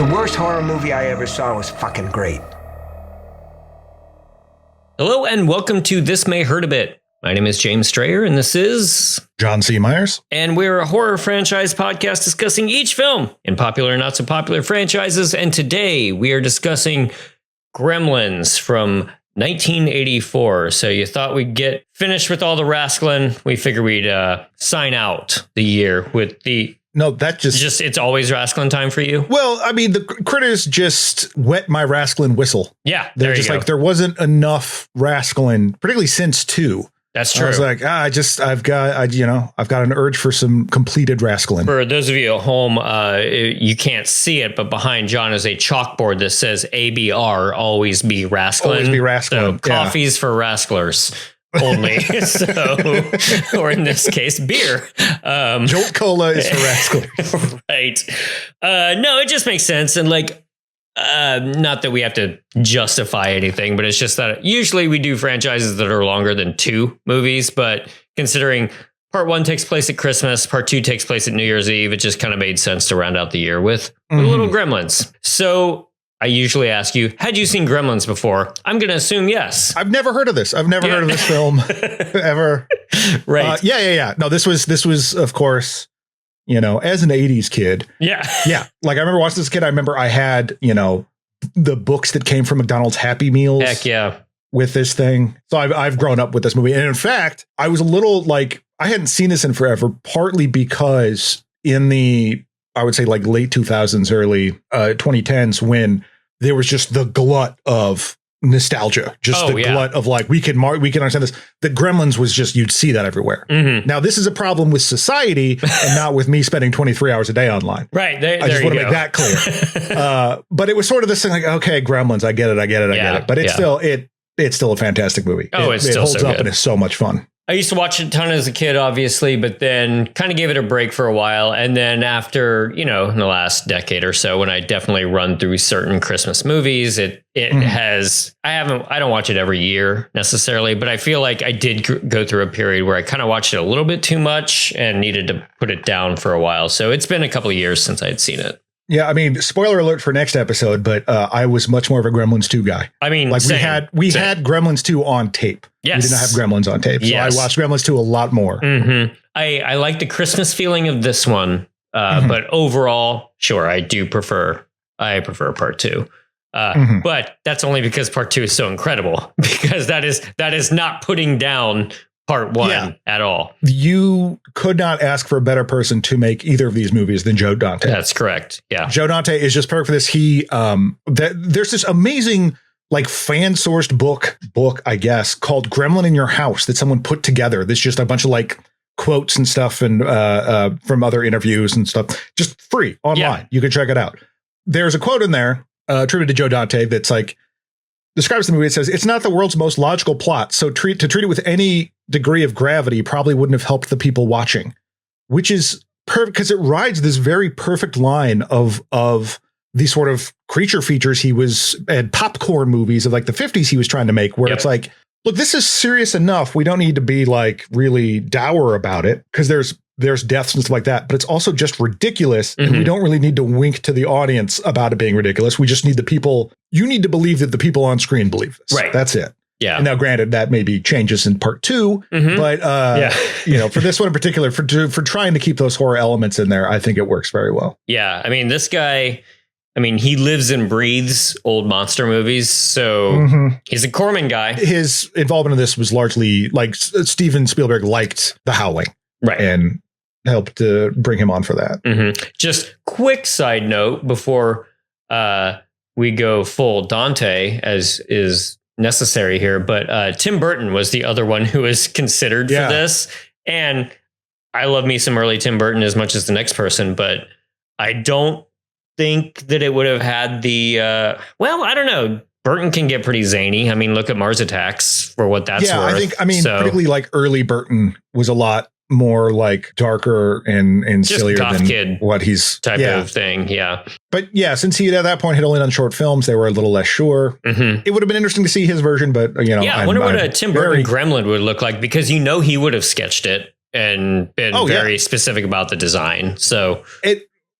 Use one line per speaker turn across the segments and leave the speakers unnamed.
The worst horror movie I ever saw was fucking great.
Hello and welcome to This May Hurt a Bit. My name is James Strayer and this is
John C. Myers.
And we're a horror franchise podcast discussing each film in popular and not so popular franchises. And today we are discussing Gremlins from 1984. So you thought we'd get finished with all the rasclin. We figured we'd sign out the year with the...
No, that just
it's always rasclin time for you.
Well, I mean, the critters just wet my rasclin whistle.
Yeah,
they're just like, there wasn't enough rasclin, particularly since 2.
That's true.
I was like, I've got an urge for some completed rasclin.
For those of you at home, you can't see it, but behind John is a chalkboard that says ABR, always be rasclin.
Always be rasclin.
So coffee's for rascalers only. So, or in this case, beer.
Jolt Cola is for rascalers.
Right. No, it just makes sense. And like, not that we have to justify anything, but it's just that usually we do franchises that are longer than 2 movies. But considering part 1 takes place at Christmas, part 2 takes place at New Year's Eve, it just kind of made sense to round out the year with little Gremlins. So I usually ask you, had you seen Gremlins before? I'm going to assume yes.
I've never heard of this. I've never heard of this film ever.
Right.
Yeah. No, this was, of course, as an 80s kid.
Yeah.
Yeah. Like I remember watching this kid. I remember I had, the books that came from McDonald's Happy Meals.
Heck yeah.
With this thing. So I've grown up with this movie. And in fact, I was a little like, I hadn't seen this in forever, partly because in the, I would say like late 2000s, early 2010s, when there was just the glut of nostalgia, glut of like, we can understand this. The Gremlins was just, you'd see that everywhere. Mm-hmm. Now, this is a problem with society and not with me spending 23 hours a day online.
Right.
I just want to make that clear. But it was sort of this thing like, okay, Gremlins, I get it. But it's still a fantastic movie.
Oh,
it
still
holds
so
up
good.
And it's so much fun.
I used to watch a ton as a kid, obviously, but then kind of gave it a break for a while. And then after, in the last decade or so, when I definitely run through certain Christmas movies, it has, I don't watch it every year necessarily, but I feel like I did go through a period where I kind of watched it a little bit too much and needed to put it down for a while. So it's been a couple of years since I had seen it.
Yeah, I mean, spoiler alert for next episode, but I was much more of a Gremlins 2 guy.
I mean,
like we had Gremlins 2 on tape.
Yes.
We did not have Gremlins on tape. So I watched Gremlins 2 a lot more.
Mm-hmm. I like the Christmas feeling of this one, but overall, sure, I prefer part 2. But that's only because part 2 is so incredible, because that is not putting down part 1 at all.
You could not ask for a better person to make either of these movies than Joe Dante.
That's correct. Yeah.
Joe Dante is just perfect for this. There's this amazing like fan sourced book, I guess, called Gremlin in Your House that someone put together. There's just a bunch of like quotes and stuff and from other interviews and stuff, just free online. Yeah. You can check it out. There's a quote in there attributed to Joe Dante that's like, describes the movie. It says, it's not the world's most logical plot, so to treat it with any degree of gravity probably wouldn't have helped the people watching, which is perfect because it rides this very perfect line of these sort of creature features and popcorn movies of like the 50s he was trying to make, where it's like, look, this is serious enough. We don't need to be like really dour about it because there's deaths and stuff like that, but it's also just ridiculous. And we don't really need to wink to the audience about it being ridiculous. We just need you need to believe that the people on screen believe this.
Right.
That's it.
Yeah.
And now granted that maybe changes in part 2, but for this one in particular, for trying to keep those horror elements in there, I think it works very well.
Yeah. I mean, this guy, he lives and breathes old monster movies. So he's a Corman guy.
His involvement in this was largely like Steven Spielberg liked The Howling. Right. And helped to bring him on for that. Just quick side note before
we go full Dante, as is necessary here, but Tim Burton was the other one who was considered for this. And I love me some early Tim Burton as much as the next person, but I don't think that it would have had the, I don't know. Burton can get pretty zany. Look at Mars Attacks for what that's worth.
Particularly like early Burton was a lot more like darker and
just
sillier
goth
than
kid
what he's
type of thing. Yeah.
But since he at that point had only done short films, they were a little less sure. It would have been interesting to see his version, but
I wonder what a Tim Burton Gremlin would look like, because he would have sketched it and been very specific about the design. So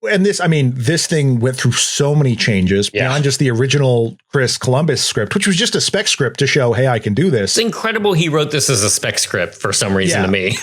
And this thing went through so many changes beyond just the original Chris Columbus script, which was just a spec script to show, hey, I can do this.
It's incredible he wrote this as a spec script for some reason to me.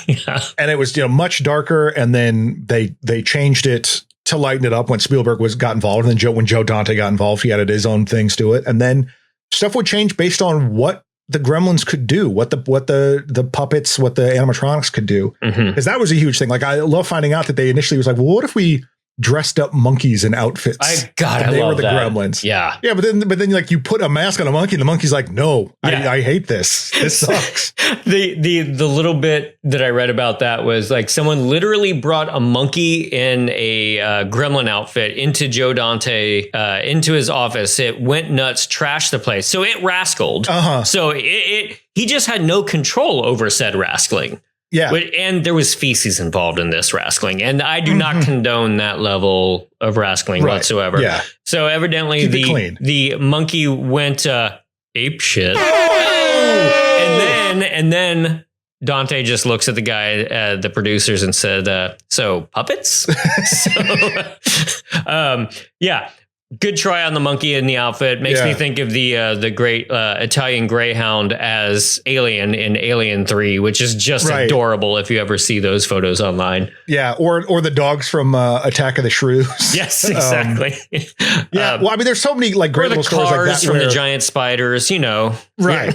And it was, much darker. And then they changed it to lighten it up when Spielberg got involved. And then when Joe Dante got involved, he added his own things to it. And then stuff would change based on what the Gremlins could do, what the puppets, what the animatronics could do. Because that was a huge thing. Like, I love finding out that they initially was like, well, what if we dressed up monkeys in outfits?
They were the
Gremlins.
Yeah.
But then like you put a mask on a monkey and the monkey's like, no, I hate this. This sucks.
The little bit that I read about that was like someone literally brought a monkey in a gremlin outfit into Joe Dante, into his office. It went nuts, trashed the place. So it rascaled. So he just had no control over said rascaling.
Yeah.
And there was feces involved in this rascaling. And I do not condone that level of rascaling whatsoever. Yeah. So evidently the monkey went ape shit. And then Dante just looks at the guy, the producers, and said, so puppets? Yeah. Good try on the monkey in the outfit. Makes me think of the great Italian Greyhound as Alien in Alien 3, which is just adorable if you ever see those photos online. Yeah,
or the dogs from Attack of the Shrews.
Yes, exactly.
Well, I mean, there's so many like great little stories like that
from the giant spiders,
Right.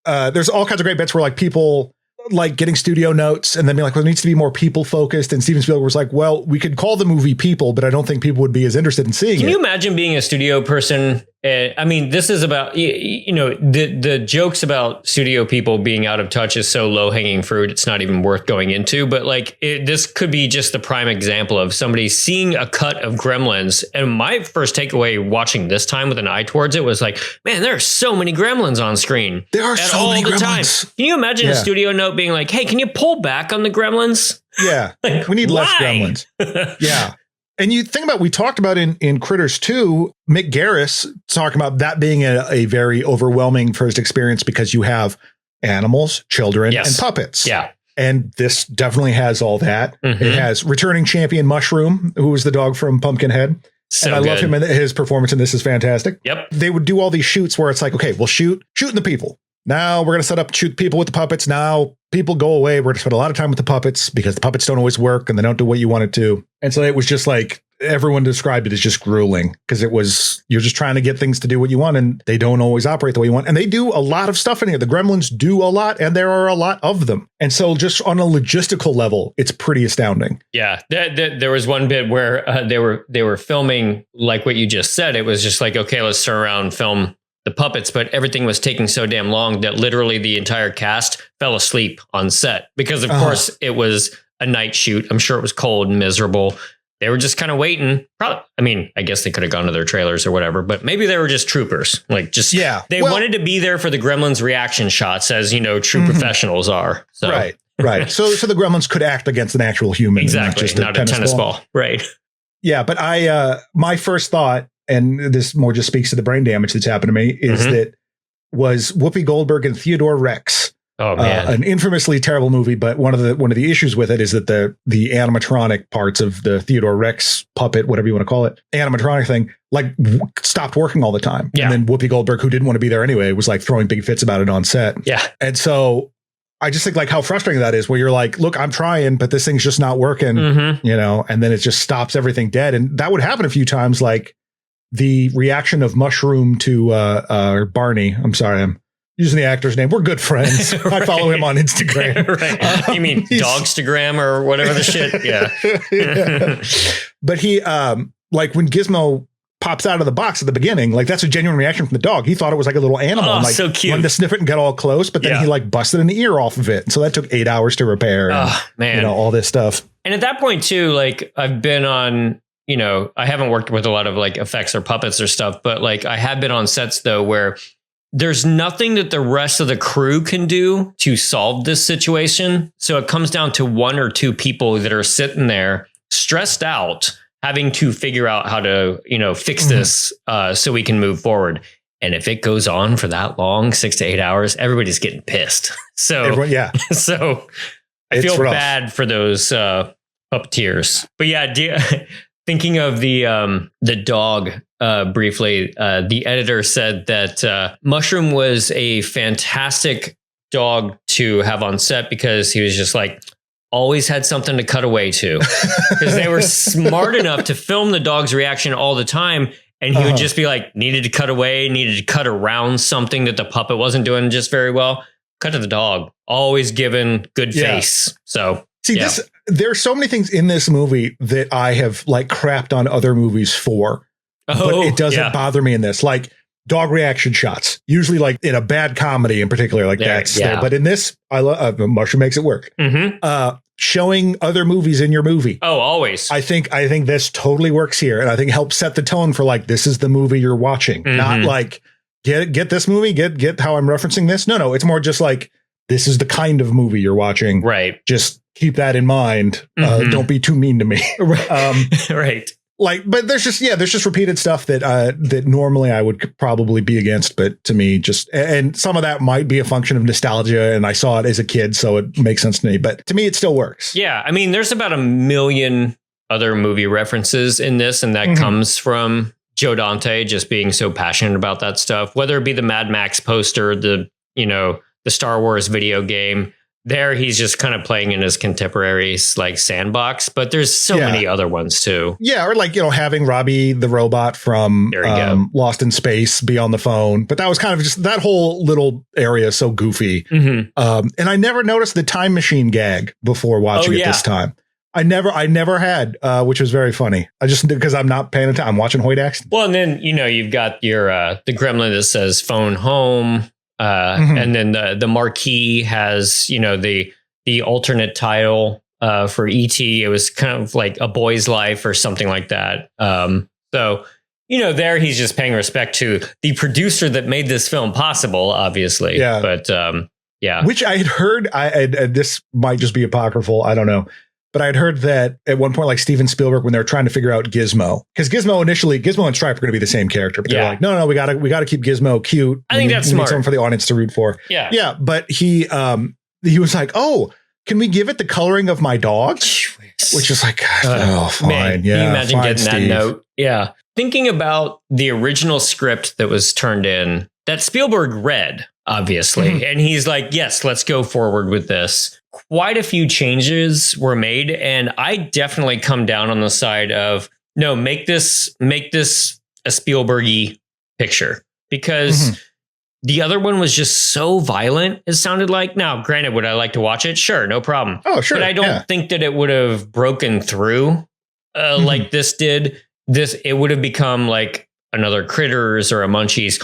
There's all kinds of great bits where like people like getting studio notes and then being like, well, it needs to be more people focused. And Steven Spielberg was like, well, we could call the movie People, but I don't think people would be as interested in seeing it.
Can you imagine being a studio person? I mean, this is about, the jokes about studio people being out of touch is so low hanging fruit. It's not even worth going into, but like this could be just the prime example of somebody seeing a cut of Gremlins. And my first takeaway watching this time with an eye towards it was like, man, there are so many Gremlins on screen.
There are so many Gremlins.
Time. Can you imagine a studio note being like, hey, can you pull back on the Gremlins?
Yeah. We need less Gremlins. Yeah. And you think about, we talked about in Critters 2, Mick Garris talking about that being a very overwhelming first experience because you have animals, children, and puppets.
Yeah.
And this definitely has all that. It has returning champion Mushroom, who was the dog from Pumpkinhead. And I love him, and his performance in this is fantastic.
Yep.
They would do all these shoots where it's like, okay, we'll shooting the people. Now we're going to set up shoot people with the puppets. Now people go away. We're going to spend a lot of time with the puppets because the puppets don't always work and they don't do what you want it to. And so it was just like, everyone described it as just grueling because you're just trying to get things to do what you want and they don't always operate the way you want. And they do a lot of stuff in here. The Gremlins do a lot and there are a lot of them. And so just on a logistical level, it's pretty astounding.
Yeah. There was one bit where they were filming like what you just said. It was just like, okay, let's turn around and film the puppets, but everything was taking so damn long that literally the entire cast fell asleep on set because of course it was a night shoot. I'm sure it was cold and miserable. They were just kind of waiting. Probably, I mean, I guess they could have gone to their trailers or whatever, but maybe they were just troopers. Like they wanted to be there for the Gremlins reaction shots as, true professionals are. So.
Right. So the Gremlins could act against an actual human.
Exactly. Not a tennis ball. Right.
Yeah. But my first thought, and this more just speaks to the brain damage that's happened to me, is that was Whoopi Goldberg and Theodore Rex.
Oh man,
an infamously terrible movie. But one of the issues with it is that the animatronic parts of the Theodore Rex puppet, whatever you want to call it, animatronic thing, like stopped working all the time.
Yeah.
And then Whoopi Goldberg, who didn't want to be there anyway, was like throwing big fits about it on set.
Yeah.
And so I just think like how frustrating that is, where you're like, look, I'm trying, but this thing's just not working, and then it just stops everything dead. And that would happen a few times, like the reaction of Mushroom to Barney. I'm sorry, I'm using the actor's name. We're good friends. I follow him on Instagram.
Right. You mean Dogstagram or whatever the shit? Yeah.
But he, like when Gizmo pops out of the box at the beginning, like that's a genuine reaction from the dog. He thought it was like a little animal.
Oh,
like,
so cute.
Wanted to sniff it and get all close, but then he like busted an ear off of it. So that took 8 hours to repair. And,
man.
All this stuff.
And at that point too, like I've been on, I haven't worked with a lot of like effects or puppets or stuff, but like I have been on sets though, where there's nothing that the rest of the crew can do to solve this situation. So it comes down to one or two people that are sitting there stressed out, having to figure out how to, fix this so we can move forward. And if it goes on for that long, 6 to 8 hours, everybody's getting pissed. So, so I feel bad for those puppeteers. But yeah, thinking of the dog briefly, the editor said that Mushroom was a fantastic dog to have on set because he was just like always had something to cut away to, because they were smart enough to film the dog's reaction all the time. And he would just be like, needed to cut away, needed to cut around something that the puppet wasn't doing just very well. Cut to the dog, always given good face. So
see, there's so many things in this movie that I have like crapped on other movies for, but it doesn't bother me in this. Like dog reaction shots, usually like in a bad comedy in particular, like that's there. But in this, I love Mushroom makes it work. Showing other movies in your movie. Oh,
always.
I think this totally works here, and I think helps set the tone for like this is the movie you're watching, not like get this movie, get how I'm referencing this. No, it's more just like this is the kind of movie you're watching.
Right.
Just keep that in mind. Don't be too mean to me.
Right. Right.
Like, but there's just repeated stuff that normally I would probably be against, but to me, and some of that might be a function of nostalgia, and I saw it as a kid, so it makes sense to me. But to me, it still works.
Yeah, I mean, there's about 1 million other movie references in this, and that comes from Joe Dante just being so passionate about that stuff. Whether it be the Mad Max poster, the Star Wars video game. There, he's just kind of playing in his contemporaries like sandbox, but there's so many other ones too.
Yeah, or like, having Robbie the robot from Lost in Space be on the phone. But that was kind of just that whole little area so goofy. And I never noticed the time machine gag before watching it this time. I never had, which was very funny. I just because I'm not paying attention. I'm watching Hoyt Axton.
Well, and then you've got your the gremlin that says phone home. And then the marquee has, the alternate title for E.T. It was kind of like A Boy's Life or something like that. So, there he's just paying respect to the producer that made this film possible, obviously. Yeah. But
which I had heard, this might just be apocryphal. I don't know. But I'd heard that at one point, like Steven Spielberg, when they were trying to figure out Gizmo, because Gizmo and Stripe are going to be the same character, but they're like, no, we got to keep Gizmo cute.
I think that's smart.
Need something for the audience to root for. Yeah. But he was like, oh, can we give it the coloring of my dog? Which is like, fine.
Man,
yeah.
Can you imagine getting
Steve.
that note? Yeah. Thinking about the original script that was turned in that Spielberg read, obviously, and he's like, yes, let's go forward with this. Quite a few changes were made, and I definitely come down on the side of no, make this a Spielberg-y picture, because the other one was just so violent. It sounded like. Now, granted, would I like to watch it? Sure, no problem.
Oh, sure.
But I don't think that it would have broken through like this did. It would have become like another Critters or a Munchies,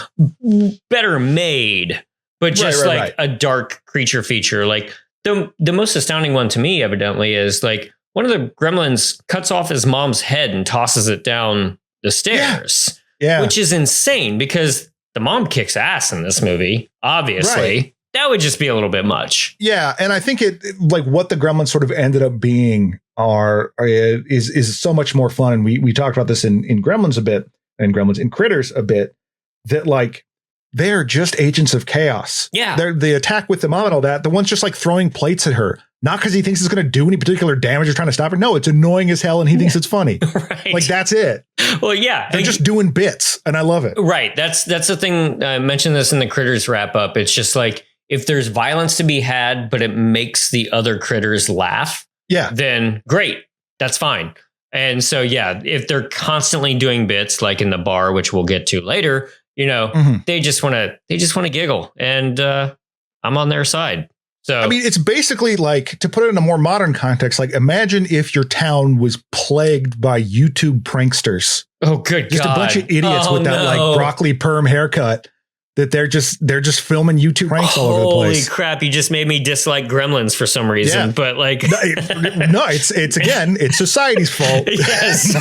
better made, but just a dark creature feature. Like the most astounding one to me, evidently, is like one of the gremlins cuts off his mom's head and tosses it down the stairs, which is insane because the mom kicks ass in this movie. Obviously, that would just be a little bit much.
Yeah, and I think it like what the gremlins sort of ended up being is so much more fun. And we talked about this in Gremlins a bit, and Gremlins in Critters a bit, that like they're just agents of chaos.
Yeah.
They're the attack with the mom and all that. The one's just like throwing plates at her, not because he thinks it's going to do any particular damage or trying to stop her. No, it's annoying as hell and he thinks it's funny.
Right.
Like that's it.
Well, yeah.
They're just doing bits and I love it.
Right. That's the thing. I mentioned this in the Critters wrap up. It's just like, if there's violence to be had, but it makes the other critters laugh, then great. That's fine. And so, if they're constantly doing bits like in the bar, which we'll get to later, they just want to giggle, and I'm on their side. So,
I mean, it's basically like, to put it in a more modern context, like imagine if your town was plagued by YouTube pranksters.
Oh, good
just
God.
A bunch of idiots with that like broccoli perm haircut. That they're just filming YouTube pranks all over the place.
Holy crap! You just made me dislike Gremlins for some reason. But like,
it's society's fault.
Yes,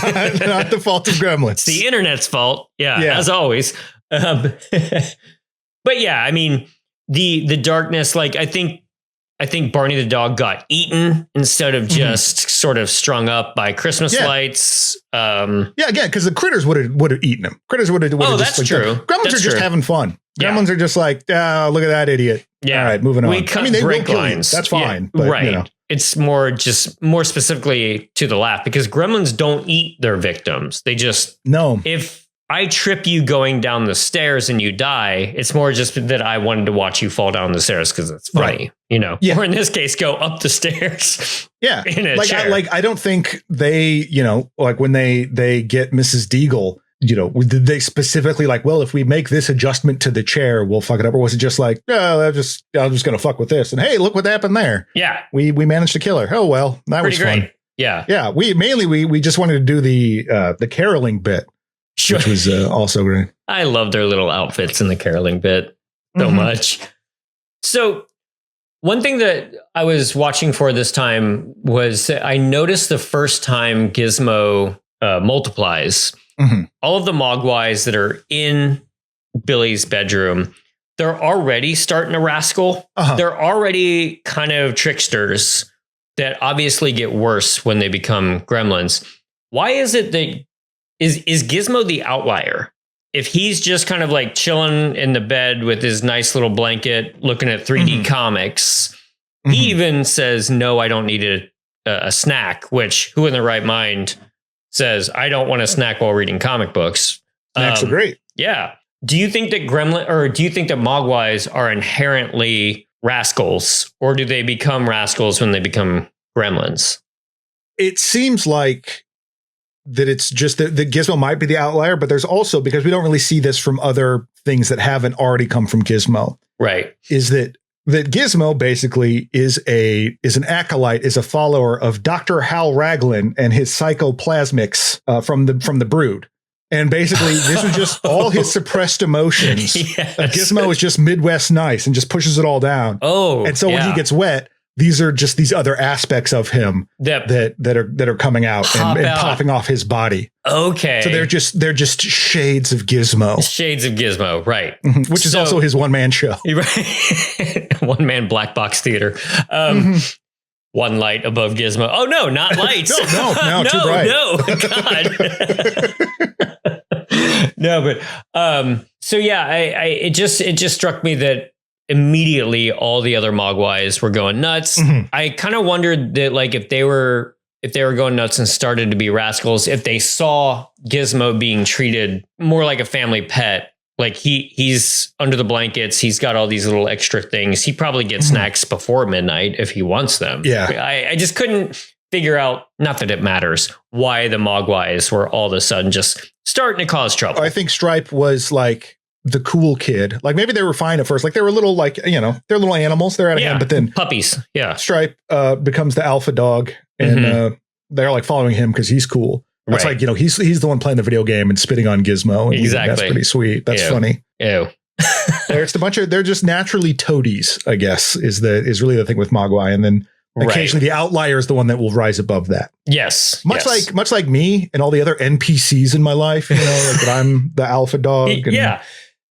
not the fault of Gremlins.
It's the internet's fault. Yeah. As always. But yeah, I mean the darkness. Like I think Barney the dog got eaten instead of just sort of strung up by Christmas lights.
Again, because the critters would have eaten him. Critters would have.
Oh, that's true.
Gremlins are just having fun. Gremlins are just like, look at that idiot.
Yeah.
All right, moving on.
We cut break lines.
That's fine.
Yeah,
but,
it's more specifically to the laugh, because gremlins don't eat their victims. They just,
no.
If I trip you going down the stairs and you die, it's more just that I wanted to watch you fall down the stairs because it's funny, you know.
Yeah.
Or in this case, go up the stairs.
Yeah,
in a chair.
I don't think they, you know, like when they get Mrs. Deagle, you know, did they specifically like, well, if we make this adjustment to the chair, we'll fuck it up, or was it just like, oh, I'm just gonna fuck with this, and hey, look what happened there.
Yeah,
we managed to kill her. Oh well, that
pretty
was
great.
Fun.
Yeah.
We just wanted to do the caroling bit. Sure. Which was also great.
I love their little outfits in the caroling bit so much. So one thing that I was watching for this time was I noticed the first time Gizmo multiplies, all of the Mogwais that are in Billy's bedroom, they're already starting to rascal. They're already kind of tricksters that obviously get worse when they become gremlins. Why is it that is Gizmo the outlier? If he's just kind of like chilling in the bed with his nice little blanket, looking at 3D comics, he even says, no, I don't need a snack, which who in their right mind says, I don't want a snack while reading comic books.
Snacks are great.
Yeah. Do you think that Mogwais are inherently rascals, or do they become rascals when they become gremlins?
It seems like that it's just that Gizmo might be the outlier, but there's also, because we don't really see this from other things that haven't already come from Gizmo.
Right.
Is that Gizmo basically is an acolyte, is a follower of Dr. Hal Raglan and his psychoplasmics from the Brood. And basically, this was just all his suppressed emotions.
Yes.
Gizmo is just Midwest nice and just pushes it all down.
Oh,
and so when he gets wet, these are just these other aspects of him that are coming out and popping off his body. Okay, so they're just shades of Gizmo.
Shades of Gizmo, right?
Which is also his one-man show.
Right, one-man black box theater. One light above Gizmo. Oh no, not lights.
no, too bright.
No, God. No, but so yeah, it just struck me that immediately all the other Mogwais were going nuts. I kind of wondered that, like, if they were going nuts and started to be rascals, if they saw Gizmo being treated more like a family pet, like he's under the blankets, he's got all these little extra things. He probably gets snacks before midnight if he wants them. Yeah. I just couldn't figure out, not that it matters, why the Mogwais were all of a sudden just starting to cause trouble.
I think Stripe was like the cool kid. Like maybe they were fine at first. Like they were little, like, you know, they're little animals. They're out of hand, but then
puppies. Yeah.
Stripe becomes the alpha dog, and they're like following him because he's cool. That's like, you know, he's the one playing the video game and spitting on Gizmo. And
exactly.
That's pretty sweet. That's funny.
Ew.
They're just naturally toadies, I guess, is really the thing with Mogwai. And then occasionally the outlier is the one that will rise above that.
Yes.
Much like me and all the other NPCs in my life, you know, like that I'm the alpha dog. And
yeah.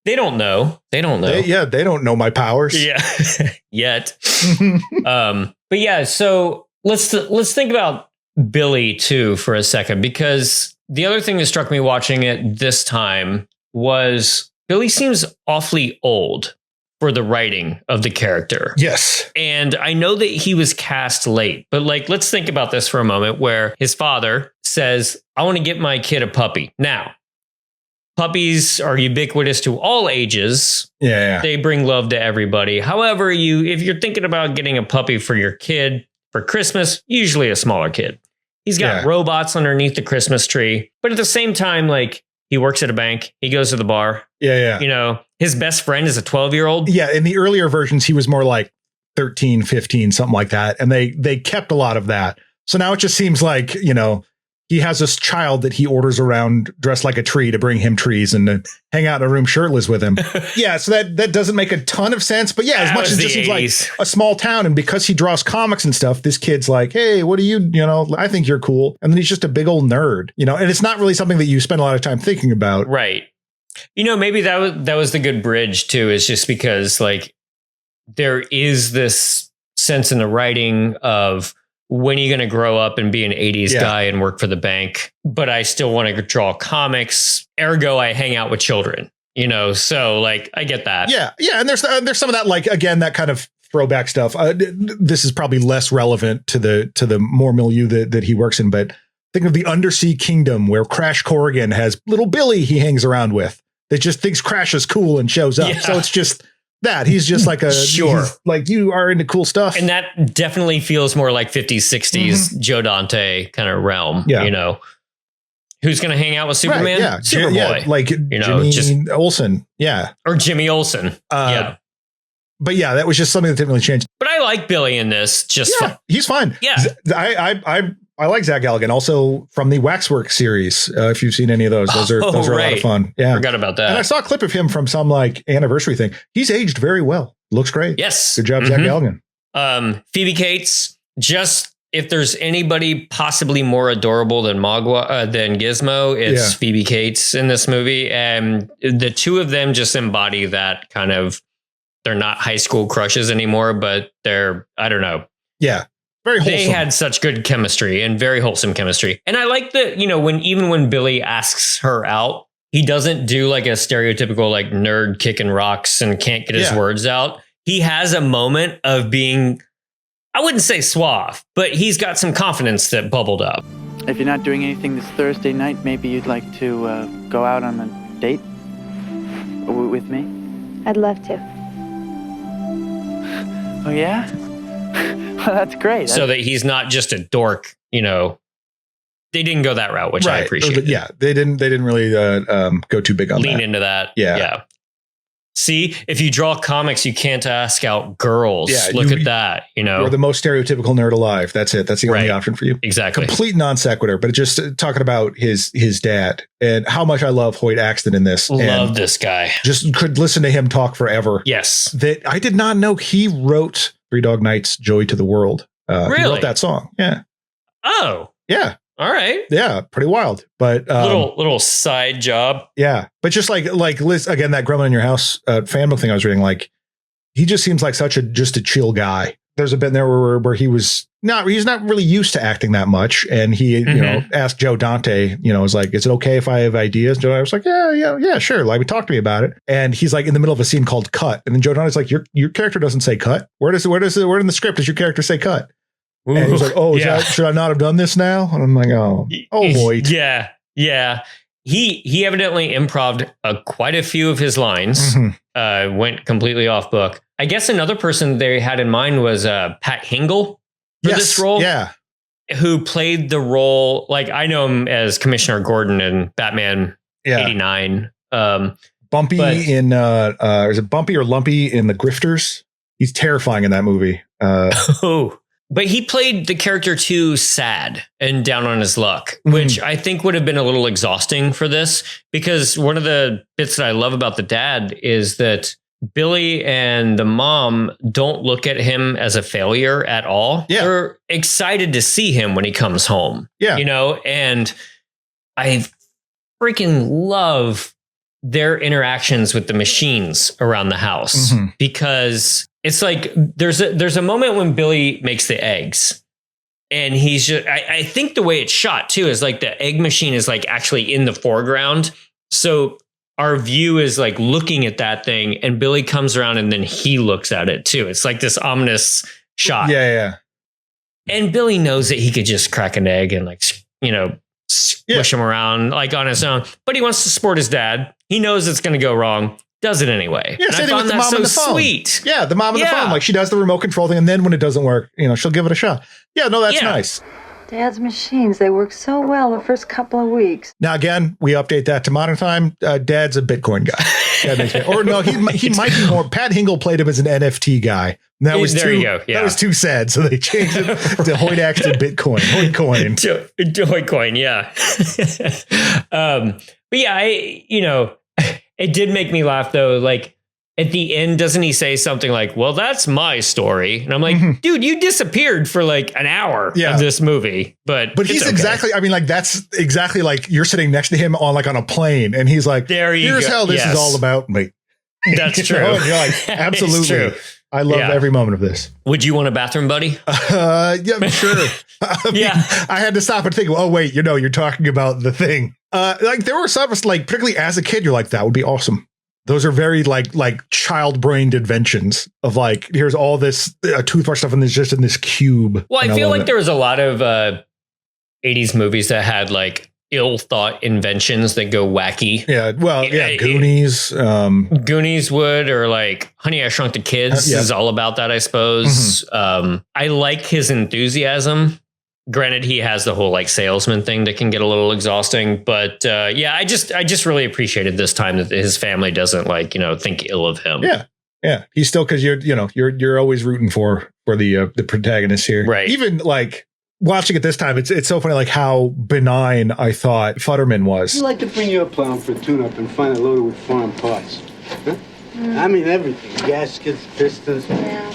They don't know. They don't know my powers.
Yeah.
Yet. But yeah, so let's think about Billy too for a second, because the other thing that struck me watching it this time was Billy seems awfully old for the writing of the character.
Yes.
And I know that he was cast late, but like, let's think about this for a moment, where his father says, I want to get my kid a puppy. Now, puppies are ubiquitous to all ages.
Yeah.
They bring love to everybody. However, if you're thinking about getting a puppy for your kid for Christmas, usually a smaller kid. He's got robots underneath the Christmas tree, but at the same time, like, he works at a bank. He goes to the bar.
Yeah.
You know, his best friend is a 12-year-old.
Yeah. In the earlier versions, he was more like 13, 15, something like that. And they kept a lot of that. So now it just seems like, you know, he has this child that he orders around dressed like a tree to bring him trees and to hang out in a room shirtless with him. Yeah. So that doesn't make a ton of sense. But yeah, as much as it just seems like a small town, and because he draws comics and stuff, this kid's like, hey, what do you know, I think you're cool. And then he's just a big old nerd, you know, and it's not really something that you spend a lot of time thinking about.
Right. You know, maybe that was the good bridge too, is just because, like, there is this sense in the writing of, when are you going to grow up and be an 80s guy and work for the bank? But I still want to draw comics. Ergo, I hang out with children, you know? So, like, I get that.
Yeah. Yeah. And there's some of that, like, again, that kind of throwback stuff. This is probably less relevant to the more milieu that he works in, but think of the Undersea Kingdom where Crash Corrigan has little Billy he hangs around with that just thinks Crash is cool and shows up. Yeah. So it's just that he's just like
sure,
like you are into cool stuff.
And that definitely feels more like 50s, 60s Joe Dante kind of realm, you know. Who's going to hang out with Superman?
Right, yeah.
Superboy.
Yeah, like Jimmy Olsen. Yeah.
Or Jimmy Olsen. Yeah.
But yeah, that was just something that didn't really change.
But I like Billy in this.
He's fine.
Yeah.
I like Zach Galligan also from the Waxwork series. If you've seen any of those are a lot of fun. Yeah.
Forgot about that.
And I saw a clip of him from some like anniversary thing. He's aged very well. Looks great.
Yes.
Good job, Zach Galligan.
Phoebe Cates, just if there's anybody possibly more adorable than than Gizmo, it's Phoebe Cates in this movie. And the two of them just embody that kind of, they're not high school crushes anymore, but they're, I don't know.
Yeah. Very wholesome.
They had such good chemistry and very wholesome chemistry. And I like that, you know, when Billy asks her out, he doesn't do like a stereotypical like nerd kicking rocks and can't get his words out. He has a moment of being, I wouldn't say suave, but he's got some confidence that bubbled up.
If you're not doing anything this Thursday night, maybe you'd like to go out on a date with me?
I'd love to.
Oh, yeah? Well, that's great.
So that he's not just a dork, you know. They didn't go that route, which I appreciate.
Yeah, they didn't really go too big on
lean
that.
into that.
Yeah.
See, if you draw comics, you can't ask out girls. Yeah, Look at that. You know,
you're the most stereotypical nerd alive. That's it. That's the only option for you.
Exactly.
Complete non sequitur, but just talking about his dad and how much I love Hoyt Axton in this.
Love this guy.
Just could listen to him talk forever.
Yes.
That I did not know he wrote Three Dog Night's Joy to the World.
Really?
He wrote that song. Yeah.
Oh.
Yeah.
All right.
Yeah, pretty wild. But
little side job.
Yeah. But just like Liz, again, that Gremlin in Your House fan book thing I was reading, like he just seems like such a chill guy. There's a bit there where he's not really used to acting that much. And he, you know, asked Joe Dante, you know, was like, is it okay if I have ideas? Joe, I was like, yeah, sure. Like, talk to me about it. And he's like in the middle of a scene called Cut. And then Joe Dante's like, your character doesn't say cut. Where in the script does your character say cut? Ooh, and he was like, oh, should I not have done this now? And I'm like, oh, Hoyt.
Yeah. He evidently improv'd quite a few of his lines, went completely off book. I guess another person they had in mind was Pat Hingle for this role. Yeah. Who played the role, like I know him as Commissioner Gordon in Batman 89.
Bumpy is it Bumpy or Lumpy in The Grifters? He's terrifying in that movie.
But he played the character too sad and down on his luck, which I think would have been a little exhausting for this, because one of the bits that I love about the dad is that Billy and the mom don't look at him as a failure at all. Yeah. They're excited to see him when he comes home. Yeah. You know, and I freaking love their interactions with the machines around the house because it's like there's a moment when Billy makes the eggs and he's just, I think the way it's shot too is like the egg machine is like actually in the foreground. So our view is like looking at that thing and Billy comes around and then he looks at it too. It's like this ominous shot.
Yeah.
And Billy knows that he could just crack an egg and like, you know, squish him around like on his own, but he wants to support his dad. He knows it's going to go wrong. Does it anyway.
Yeah, same thing with the mom on the phone.
Sweet.
Yeah, the mom on the phone. Like she does the remote control thing, and then when it doesn't work, you know, she'll give it a shot. Yeah, no, that's nice.
Dad's machines, they work so well the first couple of weeks.
Now, again, we update that to modern time. Dad's a Bitcoin guy. Or no, he might be more. Pat Hingle played him as an NFT guy. And that was that was too sad, so they changed it to Hoyt Axton Bitcoin. Hoytcoin.
to Hoytcoin, yeah. But yeah, it did make me laugh though. Like at the end, doesn't he say something like, well, that's my story. And I'm like, dude, you disappeared for like an hour of this movie. But
he's exactly, I mean, like, that's exactly like you're sitting next to him on a plane and he's like, here's how this is all about me.
That's true.
And you're like, absolutely. True. I love every moment of this.
Would you want a bathroom buddy?
Yeah, sure. I had to stop and think, oh, wait, you're talking about the thing. Like there were some, like, particularly as a kid, you're like, that would be awesome. Those are very like child-brained inventions of like, here's all this toothbrush stuff and it's just in this cube.
Well,
And
I feel
love
like
it.
there was a lot of 80s movies that had like ill-thought inventions that go wacky.
Yeah, well, yeah, Goonies.
Goonies would, or like Honey, I Shrunk the Kids
Yeah.
is all about that, I suppose. I like his enthusiasm. Granted, he has the whole like salesman thing that can get a little exhausting, but yeah, I just really appreciated this time that his family doesn't like, think ill of him.
Yeah. He's still, because you're always rooting for the protagonist here,
Right.
Even like watching it this time, it's so funny like how benign I thought Futterman was.
You like to bring your plow for a tune-up and find it loaded with foreign parts. Huh? I mean everything. Gaskets, pistons,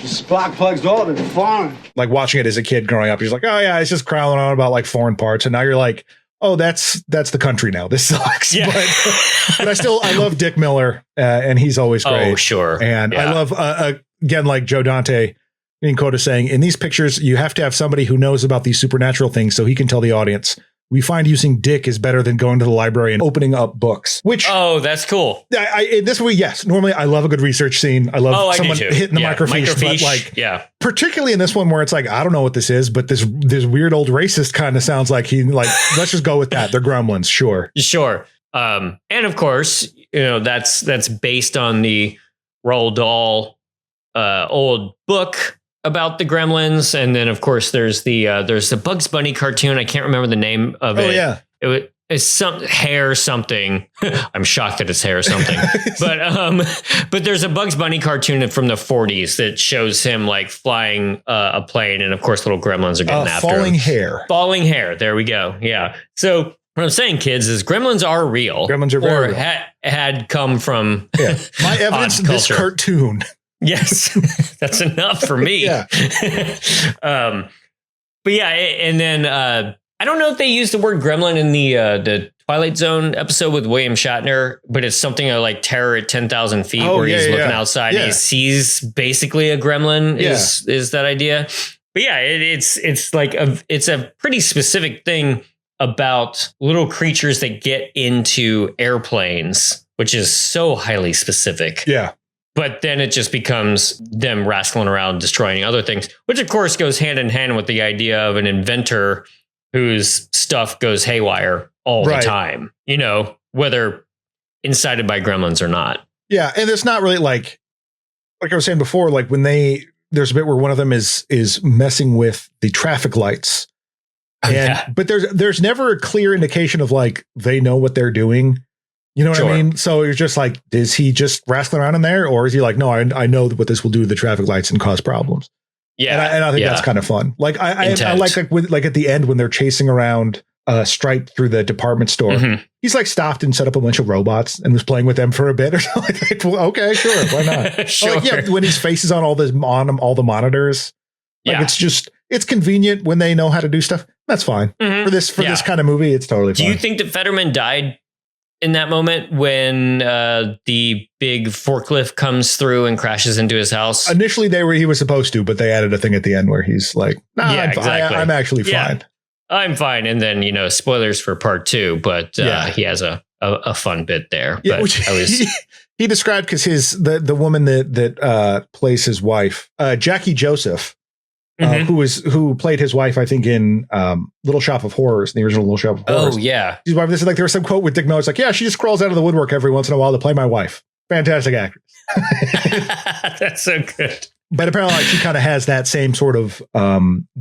spark plugs, all of it foreign.
Like watching it as a kid growing up, he's like, oh yeah, it's just growling on about like foreign parts, and now you're like, oh, that's the country now. This sucks.
Yeah.
But I love Dick Miller, and he's always great.
Oh, sure.
And
Yeah.
I love again, like Joe Dante in Coda saying, in these pictures, you have to have somebody who knows about these supernatural things so he can tell the audience. We find using Dick is better than going to the library and opening up books. Which
That's cool.
in this way, yes. Normally, I love a good research scene. I love someone hitting the microfiche, but like, particularly in this one where it's like, I don't know what this is, but this weird old racist kind of sounds like let's just go with that. They're gremlins, sure.
And of course, that's based on the Roald Dahl old book about the Gremlins, and then of course there's the Bugs Bunny cartoon. I can't remember the name of it.
Oh yeah,
it's some hair something. I'm shocked that it's hair something. but there's a Bugs Bunny cartoon from the 40s that shows him like flying a plane, and of course little gremlins are getting after
falling
him. Falling hair. There we go. Yeah. So what I'm saying, kids, is gremlins are real.
Gremlins are very real.
Had come from
my evidence. This cartoon.
Yes, that's enough for me.
Yeah.
But yeah, and then I don't know if they used the word gremlin in the Twilight Zone episode with William Shatner, but it's something like Terror at 10,000 feet, where he's looking outside and he sees basically a gremlin. Is that idea? But yeah, it's like it's a pretty specific thing about little creatures that get into airplanes, which is so highly specific.
Yeah.
But then it just becomes them rascling around, destroying other things, which of course goes hand in hand with the idea of an inventor whose stuff goes haywire all the time, whether incited by gremlins or not. Yeah.
And it's not really like I was saying before, like when there's a bit where one of them is messing with the traffic lights. But there's never a clear indication of like, they know what they're doing. You know what I mean? So you're just like, is he just wrestling around in there? Or is he like, no, I know what this will do to the traffic lights and cause problems. Yeah. And I think that's kind of fun. Like I like at the end when they're chasing around Stripe through the department store, he's like stopped and set up a bunch of robots and was playing with them for a bit or something. Like, well, okay, sure. Why not?
Sure.
When his face is on all the monitors, like it's convenient when they know how to do stuff. That's fine for this kind of movie. It's totally fine.
Do you think that Fetterman died in that moment when the big forklift comes through and crashes into his house?
Initially, he was supposed to, but they added a thing at the end where he's like, "Nah, I'm actually fine.
I'm fine." And then spoilers for part 2, but he has a fun bit there.
Yeah,
but
he described because the woman that plays his wife, Jackie Joseph. Who played his wife, I think, in Little Shop of Horrors, the original Little Shop of Horrors.
Oh, yeah.
His wife, this is like, there was some quote with Dick Miller. It's like, yeah, she just crawls out of the woodwork every once in a while to play my wife. Fantastic actress.
That's so good.
But apparently she kind of has that same sort of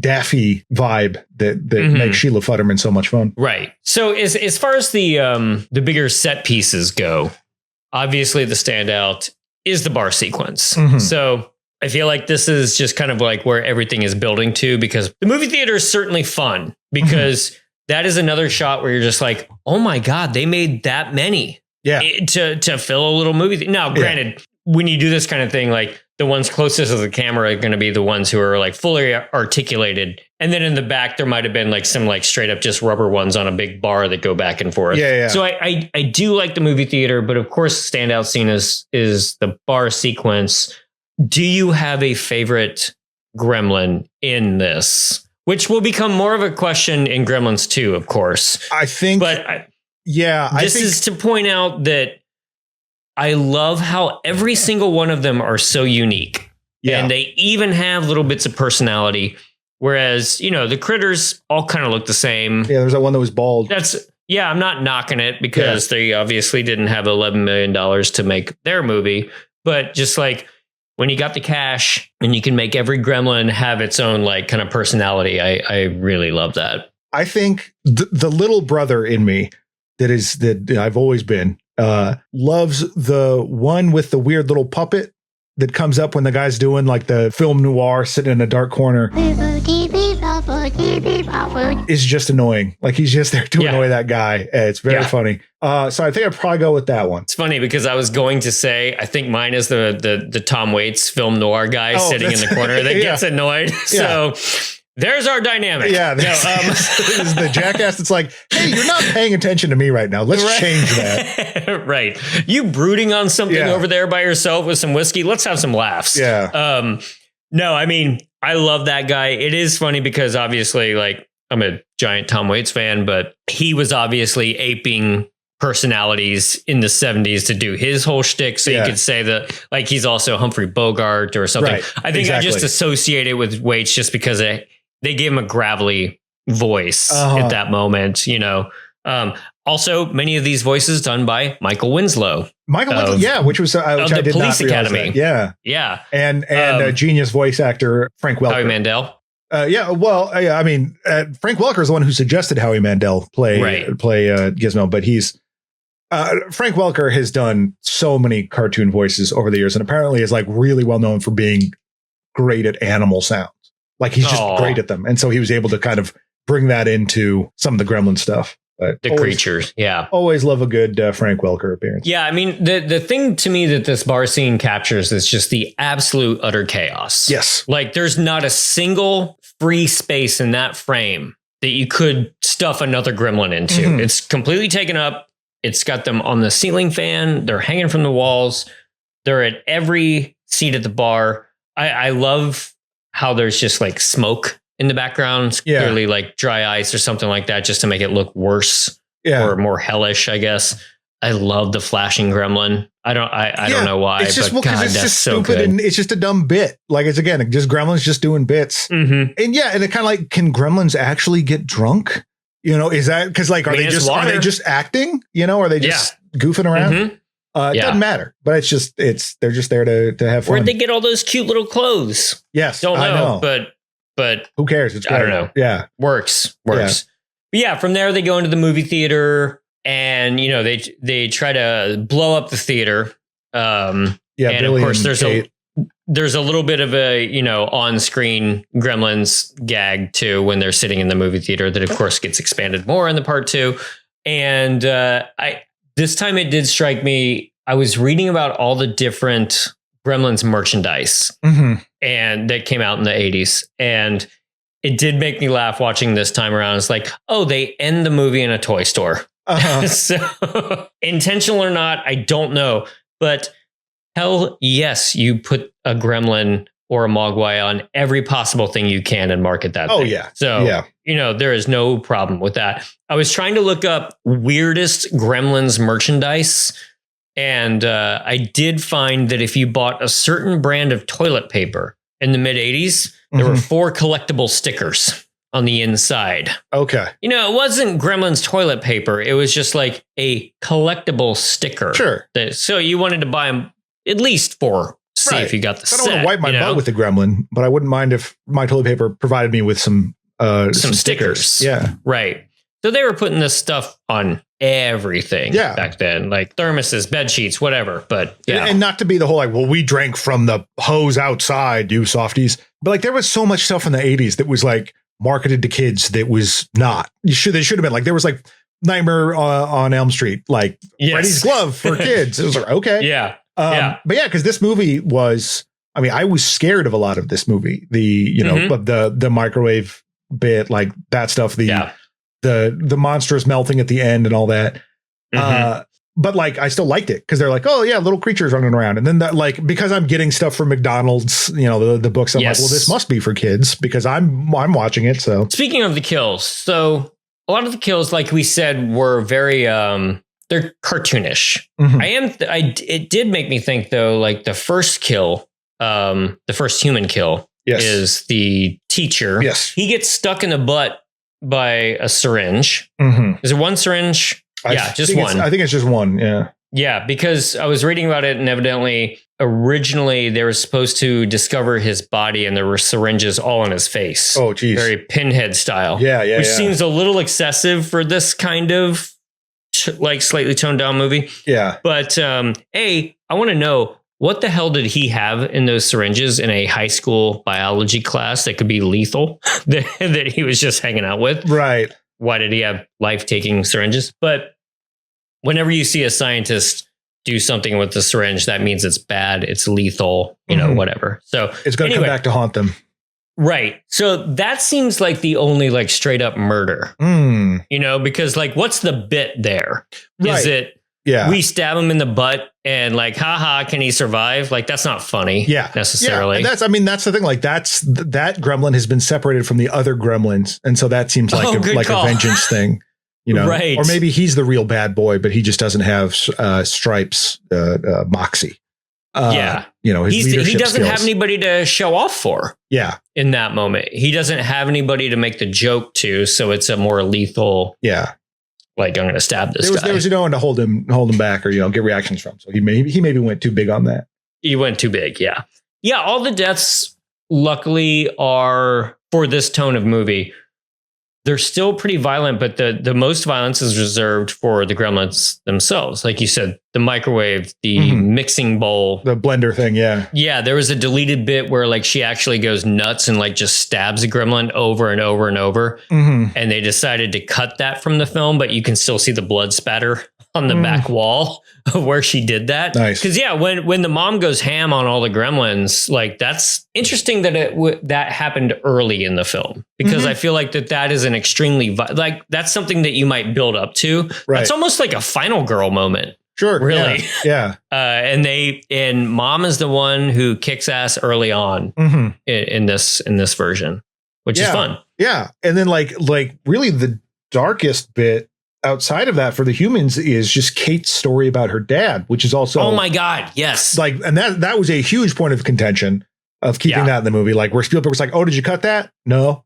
daffy vibe that makes Sheila Futterman so much fun.
Right. So as far as the bigger set pieces go, obviously the standout is the bar sequence. So I feel like this is just kind of like where everything is building to, because the movie theater is certainly fun, because that is another shot where you're just like, oh my God, they made that many to fill a little movie. Now, granted, when you do this kind of thing, like the ones closest to the camera are going to be the ones who are like fully articulated. And then in the back, there might have been like some like straight up just rubber ones on a big bar that go back and forth. So I do like the movie theater, but of course, the standout scene is the bar sequence. Do you have a favorite gremlin in this? Which will become more of a question in Gremlins 2, of course.
I think.
But this is to point out that I love how every single one of them are so unique.
Yeah.
And they even have little bits of personality. Whereas, the critters all kind of look the same.
Yeah, there's that one that was bald.
I'm not knocking it because they obviously didn't have $11 million to make their movie. But just like when you got the cash and you can make every gremlin have its own like kind of personality, I really love that.
I think the little brother in me that I've always been loves the one with the weird little puppet that comes up when the guy's doing like the film noir sitting in a dark corner. Is just annoying. Like he's just there to annoy that guy. It's very funny. So I think I'd probably go with that one.
It's funny because I was going to say, I think mine is the Tom Waits film noir guy sitting in the corner that gets annoyed. So there's our dynamic.
Yeah. This is the jackass that's like, hey, you're not paying attention to me right now. Let's change that.
Right. You brooding on something over there by yourself with some whiskey. Let's have some laughs.
Yeah.
No, I mean, I love that guy. It is funny because obviously, like, I'm a giant Tom Waits fan, but he was obviously aping personalities in the 70s to do his whole shtick. So you could say that like he's also Humphrey Bogart or something.
Right.
I think I just associate it with Waits just because they gave him a gravelly voice at that moment, Also, many of these voices done by Michael Winslow.
Which was which I did
Police
not realize
Academy.
That.
Yeah.
And a genius voice actor, Frank Welker.
Howie Mandel.
I mean, Frank Welker is the one who suggested Howie Mandel play Gizmo, but he's Frank Welker has done so many cartoon voices over the years, and apparently is like really well known for being great at animal sounds. Like he's just great at them, and so he was able to kind of bring that into some of the Gremlin stuff. But
Creatures,
always love a good Frank Welker appearance.
Yeah, I mean the thing to me that this bar scene captures is just the absolute utter chaos.
Yes,
like there's not a single free space in that frame that you could stuff another gremlin into. Mm-hmm. It's completely taken up. It's got them on the ceiling fan. They're hanging from the walls. They're at every seat at the bar. I love how there's just like smoke in the background, clearly like dry ice or something like that, just to make it look worse or more hellish, I guess. I love the flashing gremlin. I don't know why,
it's just,
but God,
it's
that's
just
so
stupid
good.
And it's just a dumb bit. Like it's just gremlins just doing bits.
Mm-hmm.
And and it kind of like, can gremlins actually get drunk? Is that because like, are they just acting? Are they just goofing around?
Mm-hmm.
It doesn't matter, but they're just there to have fun.
Where'd they get all those cute little clothes?
Yes,
don't know. But
who cares? It's great.
I don't know.
Yeah,
works. But from there they go into the movie theater, and they try to blow up the theater. And
Billy,
of course
and
there's a little bit of a on-screen Gremlins gag too when they're sitting in the movie theater that of course gets expanded more in the part 2. And this time it did strike me. I was reading about all the different Gremlins merchandise and that came out in the 80s. And it did make me laugh watching this time around. It's like, oh, they end the movie in a toy store. So intentional or not, I don't know. But hell yes, you put a Gremlin or a Mogwai on every possible thing you can and market that thing.
Yeah.
So, there is no problem with that. I was trying to look up weirdest Gremlins merchandise. And I did find that if you bought a certain brand of toilet paper in the mid 80s, there were 4 collectible stickers on the inside.
Okay.
It wasn't Gremlins toilet paper. It was just like a collectible sticker.
Sure.
So you wanted to buy them at least 4. See if you got the set.
I don't want to wipe my butt with the Gremlin, but I wouldn't mind if my toilet paper provided me with some stickers. Yeah.
Right. So they were putting this stuff on everything back then, like thermoses, bed sheets, whatever. But
and not to be the whole like, well, we drank from the hose outside, you softies. But like there was so much stuff in the 80s that was like marketed to kids that was not. They should have been like, there was like Nightmare on Elm Street, like Freddy's glove for kids. It was like, okay.
Yeah.
But because this movie was, I was scared of a lot of this movie. The microwave bit, like that stuff, the monsters melting at the end and all that. But like, I still liked it because they're like, oh yeah, little creatures running around. And then that, like, because I'm getting stuff from McDonald's, the books, I'm like, well, this must be for kids because I'm watching it. So
speaking of the kills, so a lot of the kills, like we said, were very they're cartoonish.
Mhm.
It did make me think though, like the first kill, the first human kill
Yes.
is the teacher.
Yes.
He gets stuck in the butt by a syringe.
Mhm.
Is it one syringe? Yeah, just one.
I think it's just one. Yeah.
Yeah, because I was reading about it, and evidently, originally they were supposed to discover his body, and there were syringes all in his face.
Oh, geez.
Very Pinhead style.
Yeah,
which seems a little excessive for this kind of like slightly toned down movie.
Yeah.
But I want to know, what the hell did he have in those syringes in a high school biology class that could be lethal that he was just hanging out with?
Right.
Why did he have life-taking syringes? But whenever you see a scientist do something with the syringe, that means it's bad, it's lethal, whatever. So
it's going to come back to haunt them.
Right. So that seems like the only like straight up murder, because like, what's the bit there?
Right.
Is it, we stab him in the butt and like, haha, can he survive? Like, that's not funny. Necessarily.
Yeah. That's the thing. Like that gremlin has been separated from the other gremlins. And so that seems like a vengeance thing.
Right.
Or maybe he's the real bad boy, but he just doesn't have Stripe's moxie. His
he doesn't
skills.
have anybody to show off for.
Yeah.
In that moment, he doesn't have anybody to make the joke to. So it's a more lethal.
Yeah. Like, I'm going to stab this guy. There was no one to hold him back or, get reactions from. So he maybe went too big on that.
He went too big. Yeah. Yeah. All the deaths, luckily, are for this tone of movie. They're still pretty violent, but the most violence is reserved for the gremlins themselves. Like you said, the microwave, the mixing bowl,
the blender thing. Yeah.
Yeah. There was a deleted bit where like she actually goes nuts and like just stabs a gremlin over and over and over. And they decided to cut that from the film, but you can still see the blood spatter on the back wall of where she did that.
Nice.
Because when the mom goes ham on all the gremlins, like that's interesting that that happened early in the film, because I feel like that is an extremely like that's something that you might build up to.
Right.
That's almost like a Final Girl moment.
Sure.
Really.
Yeah.
And mom is the one who kicks ass early on in this version, which is fun.
Yeah. And then like really the darkest bit outside of that for the humans is just Kate's story about her dad, which is also,
oh my God. Yes.
Like, and that was a huge point of contention of keeping that in the movie. Like where Spielberg was like, oh, did you cut that? No.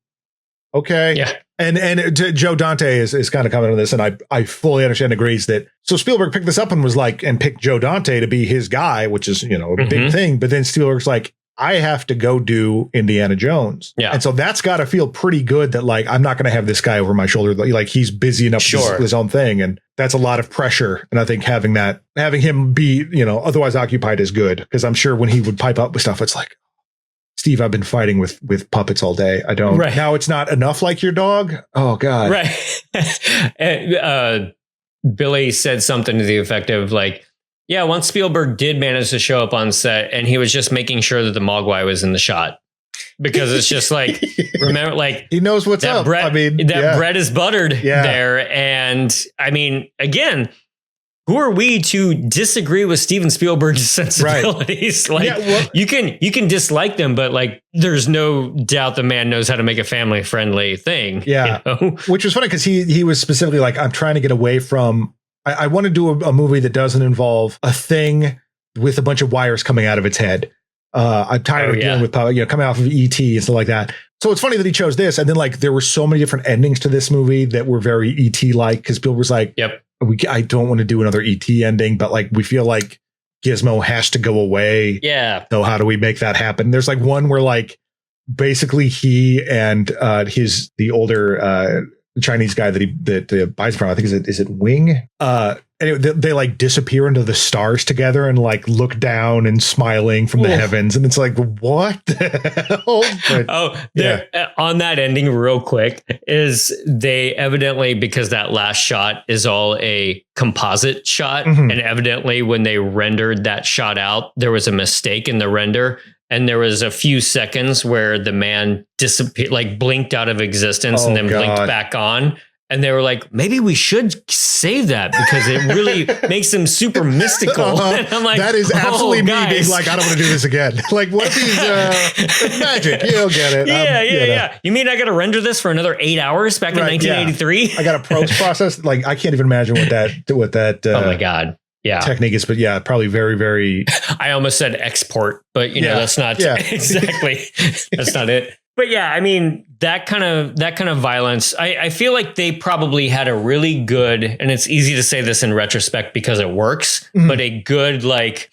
Okay.
Yeah.
And Joe Dante is kind of commenting on this, and I fully understand and agrees that. So Spielberg picked this up and was like, and picked Joe Dante to be his guy, which is, a big thing. But then Spielberg's like, I have to go do Indiana Jones. Yeah. And so that's got to feel pretty good that like, I'm not going to have this guy over my shoulder. Like he's busy enough with his own thing. And that's a lot of pressure. And I think having him be, otherwise occupied is good. Because I'm sure when he would pipe up with stuff, it's like, Steve, I've been fighting with puppets all day. I don't. Right. Now it's not enough like your dog. Oh, God.
Right. Billy said something to the effect of like, yeah, once Spielberg did manage to show up on set and he was just making sure that the Mogwai was in the shot, because it's just like, remember, like
he knows what's up.
Bread, bread is buttered there. And I mean, again, who are we to disagree with Steven Spielberg's sensibilities? Right. Like you can dislike them, but like there's no doubt the man knows how to make a family friendly thing.
Yeah. Which was funny because he was specifically like, I'm trying to get away from, I want to do a movie that doesn't involve a thing with a bunch of wires coming out of its head. I'm tired of dealing with coming off of ET and stuff like that. So it's funny that he chose this. And then like there were so many different endings to this movie that were very ET like, because Bill was like, I don't want to do another ET ending, but like we feel like Gizmo has to go away. Yeah. So how do we make that happen? There's like one where like basically he and the older Chinese guy that buys from, I think is it Wing? Anyway, they like disappear into the stars together and like look down and smiling from the heavens, and it's like, what the hell? But,
on that ending, real quick, is they evidently, because that last shot is all a composite shot, and evidently when they rendered that shot out, there was a mistake in the render. And there was a few seconds where the man disappeared, like blinked out of existence and then blinked back on. And they were like, maybe we should save that because it really makes them super mystical. And I'm like,
that is absolutely me
guys.
being like, I don't want to do this again. Like, what if he's magic? You'll get it.
Yeah. You mean I got to render this for another 8 hours back in 1983?
Yeah. I got a post process. Like, I can't even imagine what that.
Oh my God. Yeah.
Technique is, but yeah, probably very, very.
I almost said export, but you know, that's not exactly, that's not it. But yeah, I mean, that kind of violence, I feel like they probably had a really good, and it's easy to say this in retrospect because it works, but a good, like,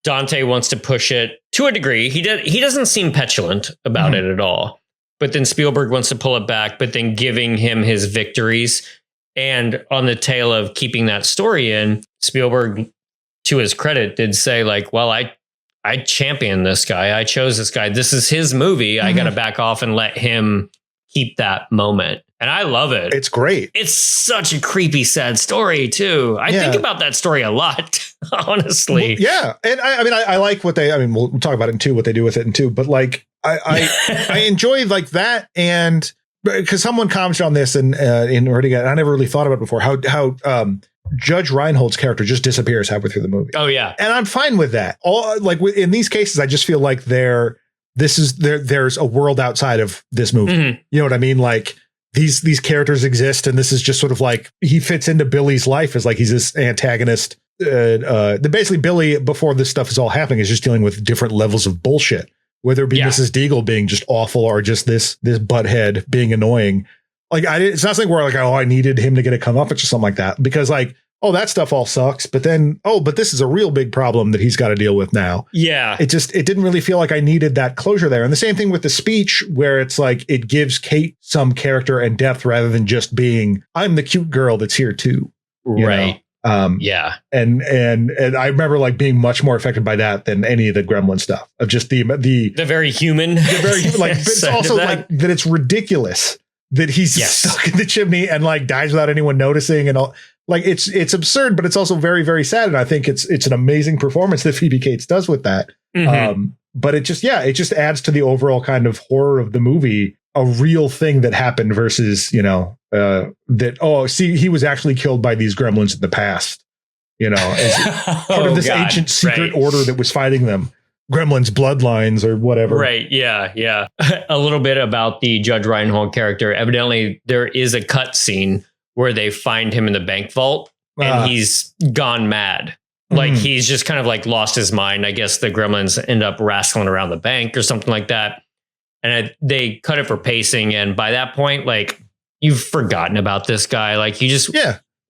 Dante wants to push it to a degree. He doesn't seem petulant about it at all. But then Spielberg wants to pull it back, but then giving him his victories. And on the tail of keeping that story in, Spielberg, to his credit, did say, like, well, I championed this guy. I chose this guy. This is his movie. I got to back off and let him keep that moment. And I love it.
It's great.
It's such a creepy, sad story, too. I think about that story a lot, honestly.
Well, yeah. And I like what we'll talk about it in 2, what they do with it in 2. But like, I enjoy like that. And because someone commented on this in reading it, I never really thought about it before, how Judge Reinhold's character just disappears halfway through the movie.
Oh yeah,
and I'm fine with that. In these cases, I just feel like there's a world outside of this movie. You know what I mean? Like these characters exist, and this is just sort of like he fits into Billy's life as like he's this antagonist. Basically, Billy before this stuff is all happening is just dealing with different levels of bullshit, whether it be Mrs. Deagle being just awful or just this butthead being annoying. Like it's not something where like, oh, I needed him to get a comeuppance or something like that, because like, oh, that stuff all sucks. But then, but this is a real big problem that he's got to deal with now. Yeah. It didn't really feel like I needed that closure there. And the same thing with the speech, where it's like, it gives Kate some character and depth rather than just being, I'm the cute girl that's here too. Right. Yeah. And I remember like being much more affected by that than any of the Gremlin stuff of just the
very human,
like, but it's also like that it's ridiculous that he's stuck in the chimney and like dies without anyone noticing and all. Like it's absurd, but it's also very, very sad. And I think it's an amazing performance that Phoebe Cates does with that. But it just adds to the overall kind of horror of the movie, a real thing that happened versus, he was actually killed by these gremlins in the past, as part of this ancient secret order that was fighting them. Gremlins bloodlines or whatever. Right.
Yeah. Yeah. A little bit about the Judge Reinhold character. Evidently, there is a cut scene where they find him in the bank vault and he's gone mad. Like he's just kind of like lost his mind. I guess the gremlins end up rascling around the bank or something like that. And they cut it for pacing. And by that point, like you've forgotten about this guy. Like you just,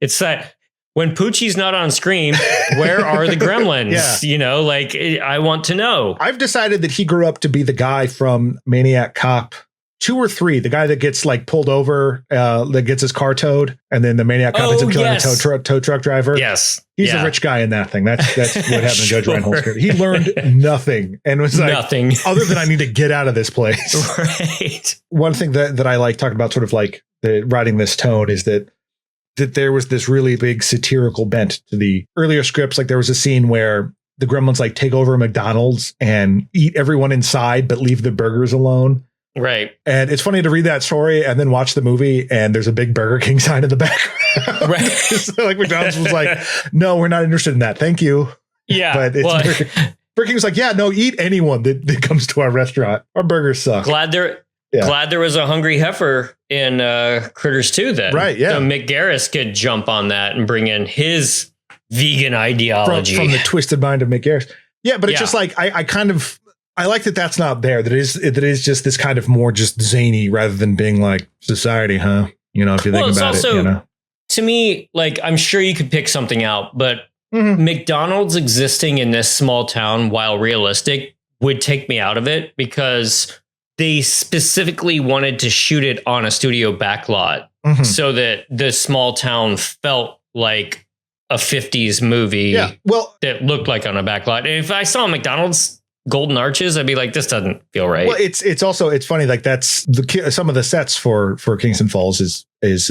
it's that when Poochie's not on screen, where are the gremlins? I want to know.
I've decided that he grew up to be the guy from Maniac Cop 2 or 3, the guy that gets like pulled over, that gets his car towed, and then the Maniac Cop ends up killing the tow truck driver.
Yes.
He's a rich guy in that thing. That's what happened to Judge Reinhold's character. He learned nothing and was like, nothing other than I need to get out of this place. Right. One thing that I like talking about sort of like the writing this tone is that there was this really big satirical bent to the earlier scripts. Like there was a scene where the gremlins like take over a McDonald's and eat everyone inside, but leave the burgers alone.
Right.
And it's funny to read that story and then watch the movie and there's a big Burger King sign in the background. Right. So like McDonald's was like, no, we're not interested in that. Thank you. Yeah. But Burger King was like, yeah, no, eat anyone that comes to our restaurant. Our burgers suck.
Glad there was a hungry heifer in Critters 2 then. Right. Yeah. So Mick Garris could jump on that and bring in his vegan ideology.
From the twisted mind of Mick Garris. Yeah. But it's just like, I like that that's not there. That is just this kind of more just zany rather than being like society, huh? If you think about it,
to me, like, I'm sure you could pick something out, but McDonald's existing in this small town, while realistic, would take me out of it because they specifically wanted to shoot it on a studio backlot so that the small town felt like a 50s movie that looked like on a backlot. And if I saw McDonald's Golden Arches, I'd be like, this doesn't feel right.
Well, it's also funny, like that's some of the sets for Kingston Falls is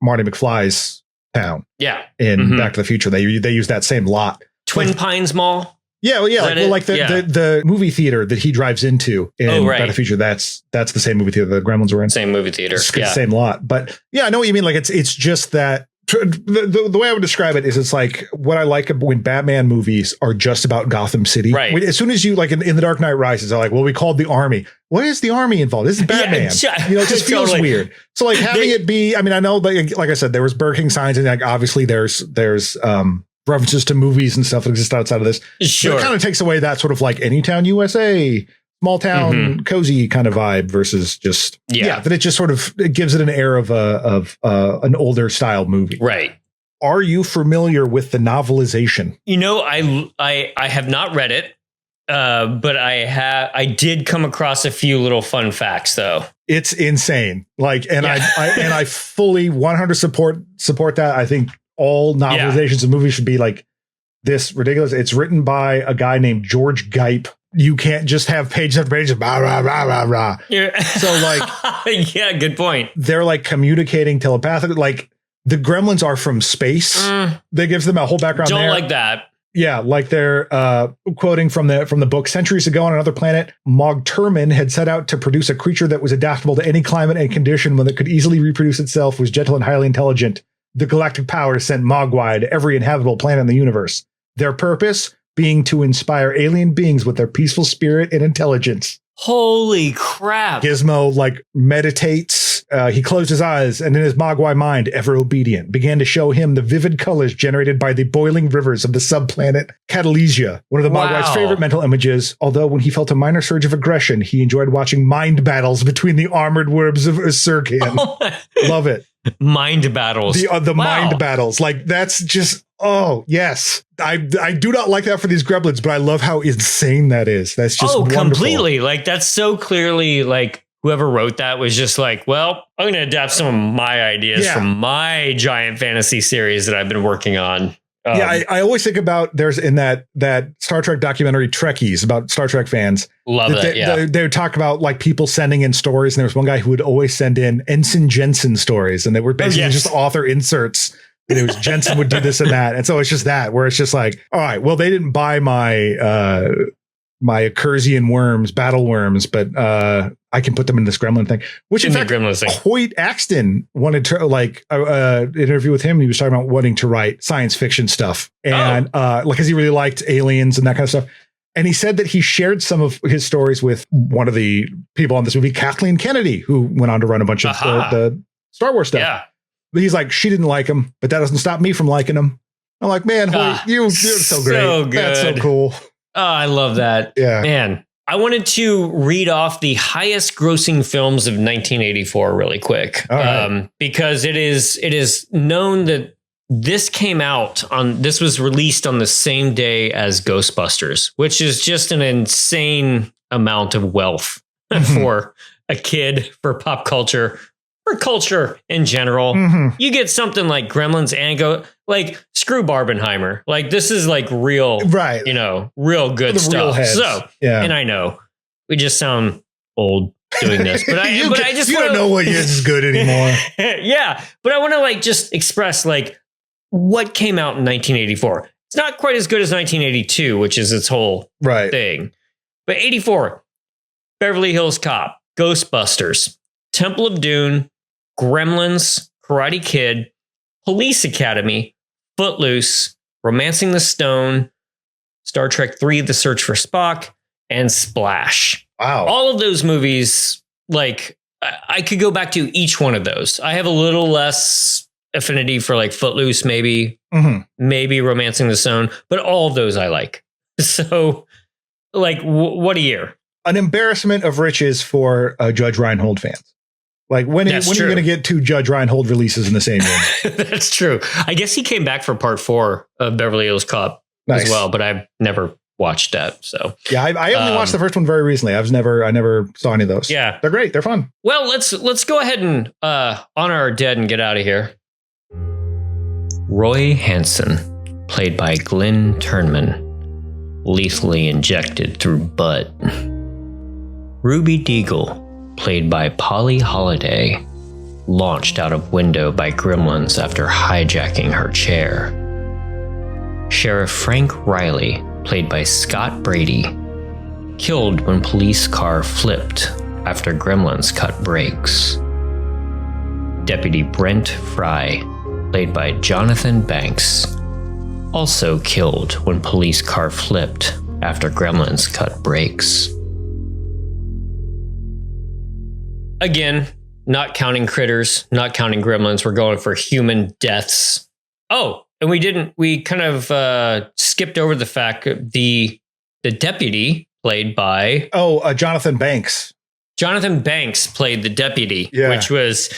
Marty McFly's town.
Yeah.
In Back to the Future, they use that same lot.
Twin Pines Mall.
Yeah, well, yeah,
Is
like,
that
well,
it?
like
Yeah.
the movie theater that he drives into in
Oh, right.
Back to the Future. That's the same movie theater the Gremlins were in.
Same movie theater.
It's the
Yeah.
same lot. But yeah, I know what you mean. Like it's just that the way I would describe it is it's like what I like when Batman movies are just about Gotham City.
Right.
As soon as you like in The Dark Knight Rises, they're like, well, we called the army. What is the army involved? This is Batman.
Yeah,
You know, it just feels
totally.
weird. So like having it be, I mean, I know like I said, there was Burger King signs and like obviously there's references to movies and stuff that exist outside of this.
Sure.
But it kind of takes away that sort of like Anytown USA, small town, cozy kind of vibe versus just that it just sort of it gives it an air of an older style movie.
Right.
Are you familiar with the novelization?
You know, I have not read it, but I did come across a few little fun facts though.
It's insane. Like, and
Yeah.
I fully 100 support that. I think all novelizations of movies should be like this ridiculous. It's written by a guy named George Gipe. You can't just have page after page of rah, rah, rah, rah, rah.
Yeah.
So like,
yeah, good point.
they're like communicating telepathically. Like the Gremlins are from space. That gives them a whole background.
Don't
there.
like that.
Yeah, like they're quoting from the book. Centuries ago on another planet, Mogturman had set out to produce a creature that was adaptable to any climate and condition, one that could easily reproduce itself, was gentle and highly intelligent. The galactic power sent Mogwai to every inhabitable planet in the universe. Their purpose being to inspire alien beings with their peaceful spirit and intelligence.
Holy crap.
Gizmo like meditates. He closed his eyes and in his Mogwai mind, ever obedient, began to show him the vivid colors generated by the boiling rivers of the subplanet Catalesia, one of the Mogwai's favorite mental images. Although when he felt a minor surge of aggression, he enjoyed watching mind battles between the armored worms of Usurkan. Love it.
Mind battles.
The mind battles. Like that's just, oh yes. I do not like that for these Gremlins, but I love how insane that is. That's just wonderful.
Completely. Like that's so clearly like whoever wrote that was just like, well, I'm going to adapt some of my ideas from my giant fantasy series that I've been working on.
I always think about there's in that Star Trek documentary Trekkies about Star Trek fans.
Love that.
They would talk about like people sending in stories, and there was one guy who would always send in Ensign Jensen stories, and they were basically just author inserts. And it was Jensen would do this and that, and so it's just that where it's just like, all right, well, they didn't buy my my Accursian worms, battle worms, but I can put them in this Gremlin thing. Which in fact, Hoyt Axton wanted to like interview with him. He was talking about wanting to write science fiction stuff, and like because he really liked aliens and that kind of stuff. And he said that he shared some of his stories with one of the people on this movie, Kathleen Kennedy, who went on to run a bunch of the Star Wars stuff.
Yeah.
But he's like, she didn't like him, but that doesn't stop me from liking him. I'm like, man, Hoyt, you're so great.
So good.
That's so cool.
Oh, I love that.
Yeah.
Man, I wanted to read off the highest grossing films of 1984 really quick.
Right.
Because it is known that this was released on the same day as Ghostbusters, which is just an insane amount of wealth for a kid, for pop culture, for culture in general. You get something like Gremlins and screw Barbenheimer. Like this is like real,
right?
You know, real good stuff. So, and I know we just sound old doing this, but I just
don't know what is good anymore.
Yeah, but I want to like just express like what came out in 1984. It's not quite as good as 1982, which is its whole thing. But 84, Beverly Hills Cop, Ghostbusters, Temple of Doom, Gremlins, Karate Kid, Police Academy, Footloose, Romancing the Stone, Star Trek 3, The Search for Spock, and Splash.
Wow.
All of those movies, like, I could go back to each one of those. I have a little less affinity for like Footloose, maybe Romancing the Stone, but all of those I like. So, like, what a year.
An embarrassment of riches for Judge Reinhold fans. Like when are you going to get two Judge Reinhold releases in the same year?
That's true. I guess he came back for part 4 of Beverly Hills Cop as well, but I've never watched that. So
yeah, I only watched the first one very recently. I never saw any of those.
Yeah,
they're great. They're fun.
Well, let's go ahead and honor our dead and get out of here. Roy Hansen, played by Glenn Turnman, lethally injected through butt. Ruby Deagle, played by Polly Holiday, launched out of window by gremlins after hijacking her chair. Sheriff Frank Riley, played by Scott Brady, killed when police car flipped after Gremlins cut brakes. Deputy Brent Fry, played by Jonathan Banks, also killed when police car flipped after Gremlins cut brakes. Again, not counting critters, not counting gremlins, we're going for human deaths. Oh, and we kind of skipped over the fact that the deputy played by...
Jonathan Banks.
Jonathan Banks played the deputy, which was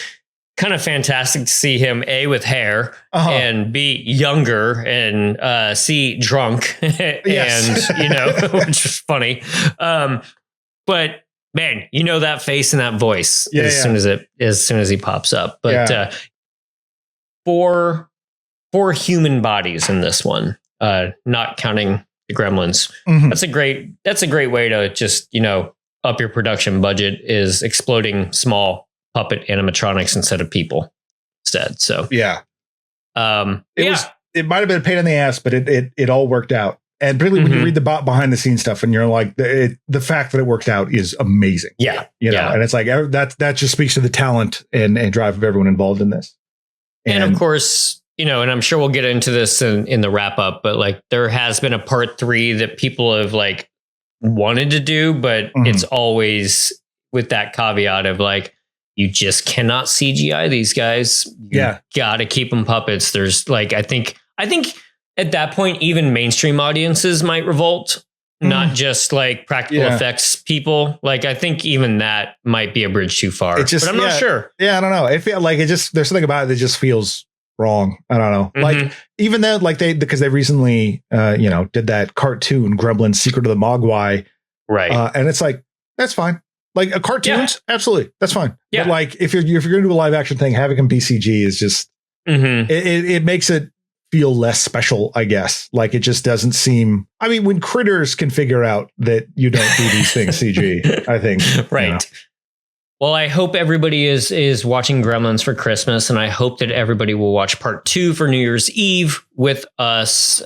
kind of fantastic to see him, A, with hair, and B, younger, and C, drunk, and, which was funny. But man, that face and that voice soon as he pops up. But four human bodies in this one, not counting the gremlins. Mm-hmm. That's a great way to just, up your production budget, is exploding small puppet animatronics instead of people instead. So it
might have been a pain in the ass, but it all worked out. And particularly when you read the behind the scenes stuff, and you're like, the fact that it worked out is amazing.
Yeah,
and it's like that just speaks to the talent and drive of everyone involved in this.
And of course, and I'm sure we'll get into this in the wrap up, but like there has been a part 3 that people have like wanted to do, but it's always with that caveat of like, you just cannot CGI these guys. You got to keep them puppets. There's like, I think at that point, even mainstream audiences might revolt, not just like practical effects people. Like, I think even that might be a bridge too far, but I'm not sure. Yeah.
I don't know. I feel like there's something about it that just feels wrong. I don't know. Like even then, like because they recently, did that cartoon Gremlin Secret of the Mogwai. Right. And it's like, that's fine. Like a cartoons, absolutely, that's fine. Yeah. But like if you're going to do a live action thing, having him be CG is just it makes it feel less special, I guess. Like it just doesn't seem. I mean, when critters can figure out that you don't do these things CG, I think
right. Well, I hope everybody is watching Gremlins for Christmas, and I hope that everybody will watch part 2 for New Year's Eve with us.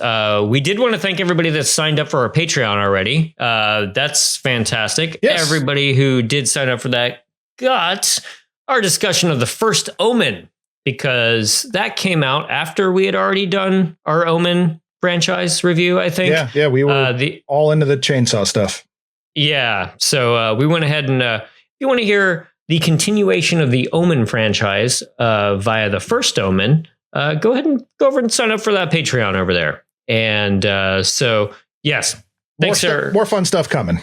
We did want to thank everybody that signed up for our Patreon already. That's fantastic. Yes. Everybody who did sign up for that got our discussion of the first Omen, because that came out after we had already done our Omen franchise review, I think.
Yeah, we were all into the chainsaw stuff.
Yeah, so we went ahead and... you want to hear the continuation of the Omen franchise via the first Omen, go ahead and go over and sign up for that Patreon over there. And so, yes, thanks, sir.
More fun stuff coming.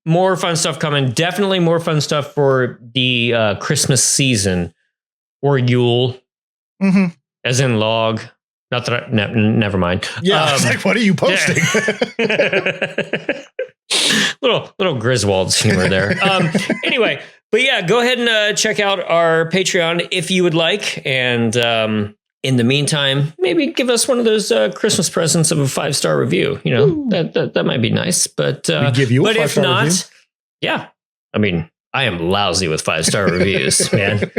More fun stuff coming. Definitely more fun stuff for the Christmas season, or Yule, as in log. Not that never mind.
Yeah, it's like, what are you posting?
Yeah. little Griswold's humor there. Anyway, but yeah, go ahead and check out our Patreon if you would like. And in the meantime, maybe give us one of those Christmas presents of a 5-star review. That might be nice. But
we give you a 5-star review?
Yeah. I mean, I am lousy with 5-star reviews, man.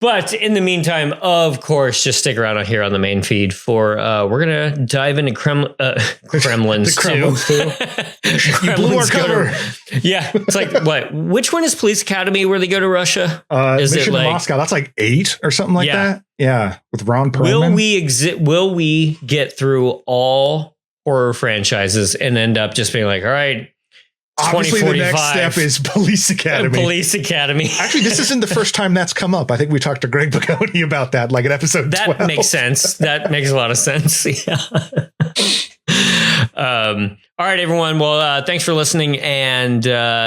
But in the meantime, of course, just stick around here on the main feed for we're gonna dive into Gremlins too.
You blew our cover.
Yeah, it's like what? Which one is Police Academy where they go to Russia?
Is Mission it like Moscow? That's like 8 or something like that. Yeah, with Ron Perlman.
Will we get through all horror franchises and end up just being like, all right?
Obviously, the next step is Police Academy.
Police Academy.
Actually, this isn't the first time that's come up. I think we talked to Greg Baconi about that, like in episode 12.
That makes sense. That makes a lot of sense. Yeah. All right, everyone. Well, thanks for listening, and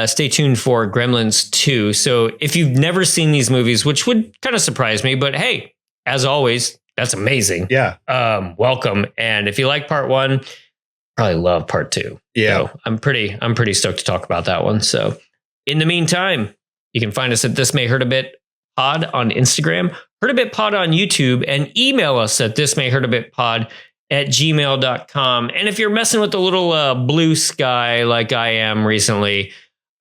stay tuned for Gremlins 2. So if you've never seen these movies, which would kind of surprise me, but hey, as always, that's amazing.
Yeah.
Welcome. And if you like part 1, probably love part 2.
Yeah.
So I'm pretty stoked to talk about that one. So in the meantime, you can find us at This May Hurt a Bit Pod on Instagram, Hurt a Bit Pod on YouTube, and email us at thismayhurtabitpod@gmail.com. And if you're messing with the little blue sky like I am recently,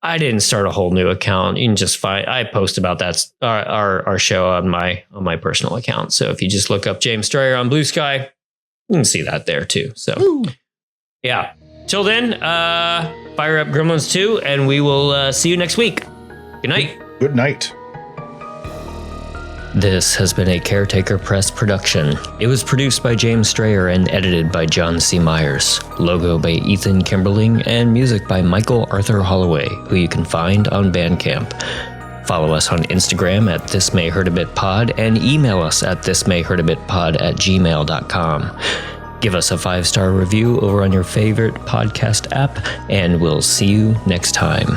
I didn't start a whole new account. You can just I post about that our show on my personal account. So if you just look up James Strayer on Blue Sky, you can see that there too. So. Ooh. Yeah. Till then, fire up Gremlins 2, and we will see you next week. Good night.
Good night.
This has been a Caretaker Press production. It was produced by James Strayer and edited by John C. Myers. Logo by Ethan Kimberling and music by Michael Arthur Holloway, who you can find on Bandcamp. Follow us on Instagram at thismayhurtabitpod and email us at thismayhurtabitpod@gmail.com. Give us a 5-star review over on your favorite podcast app, and we'll see you next time.